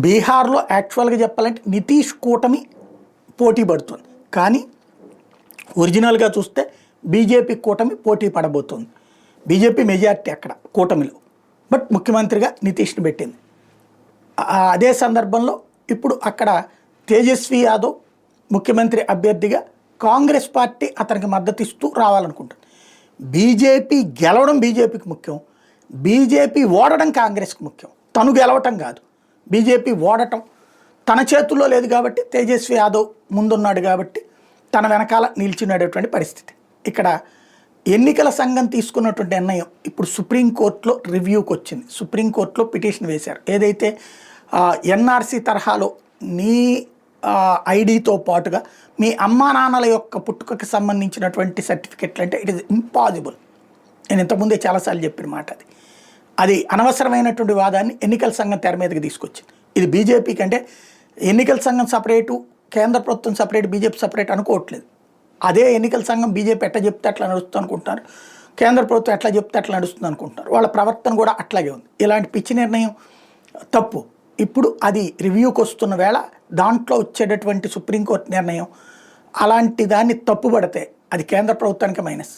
బీహార్లో యాక్చువల్గా చెప్పాలంటే నితీష్ కూటమి పోటీ పడుతుంది, కానీ ఒరిజినల్గా చూస్తే బీజేపీ కూటమి పోటీ పడబోతుంది. బీజేపీ మెజార్టీ అక్కడ కూటమిలో, బట్ ముఖ్యమంత్రిగా నితీష్ని పెట్టింది. అదే సందర్భంలో ఇప్పుడు అక్కడ తేజస్వి యాదవ్ ముఖ్యమంత్రి అభ్యర్థిగా కాంగ్రెస్ పార్టీ అతనికి మద్దతు ఇస్తూ రావాలనుకుంటుంది. బీజేపీ గెలవడం బీజేపీకి ముఖ్యం, బీజేపీ ఓడడం కాంగ్రెస్కి ముఖ్యం. తను గెలవటం కాదు, బీజేపీ ఓడటం తన చేతుల్లో లేదు కాబట్టి తేజస్వి యాదవ్ ముందున్నాడు కాబట్టి తన వెనకాల నిలిచినటువంటి పరిస్థితి. ఇక్కడ ఎన్నికల సంఘం తీసుకున్నటువంటి నిర్ణయం ఇప్పుడు సుప్రీంకోర్టులో రివ్యూకి వచ్చింది. సుప్రీంకోర్టులో పిటిషన్ వేశారు. ఏదైతే ఎన్ఆర్సీ తరహాలో నీ ఐడితో పాటుగా మీ అమ్మా నాన్నల యొక్క పుట్టుకకి సంబంధించినటువంటి సర్టిఫికెట్లు అంటే ఇట్ ఈస్ ఇంపాసిబుల్. నేను ఇంతకుముందే చాలాసార్లు చెప్పిన మాట. అది అనవసరమైనటువంటి వాదాన్ని ఎన్నికల సంఘం తెర మీదకి తీసుకొచ్చింది. ఇది బీజేపీకి అంటే ఎన్నికల సంఘం సపరేటు, కేంద్ర ప్రభుత్వం సపరేట్, బీజేపీ సపరేట్ అనుకోవట్లేదు. అదే ఎన్నికల సంఘం బీజేపీ ఎట్లా చెప్తే అట్లా నడుస్తుంది అనుకుంటున్నారు, కేంద్ర ప్రభుత్వం ఎట్లా చెప్తే అట్లా నడుస్తుంది అనుకుంటున్నారు. వాళ్ళ ప్రవర్తన కూడా అట్లాగే ఉంది. ఇలాంటి పిచ్చి నిర్ణయం తప్పు. ఇప్పుడు అది రివ్యూకి వస్తున్న వేళ దాంట్లో వచ్చేటటువంటి సుప్రీంకోర్టు నిర్ణయం అలాంటి దాన్ని తప్పుపడితే అది కేంద్ర ప్రభుత్వానికి మైనస్.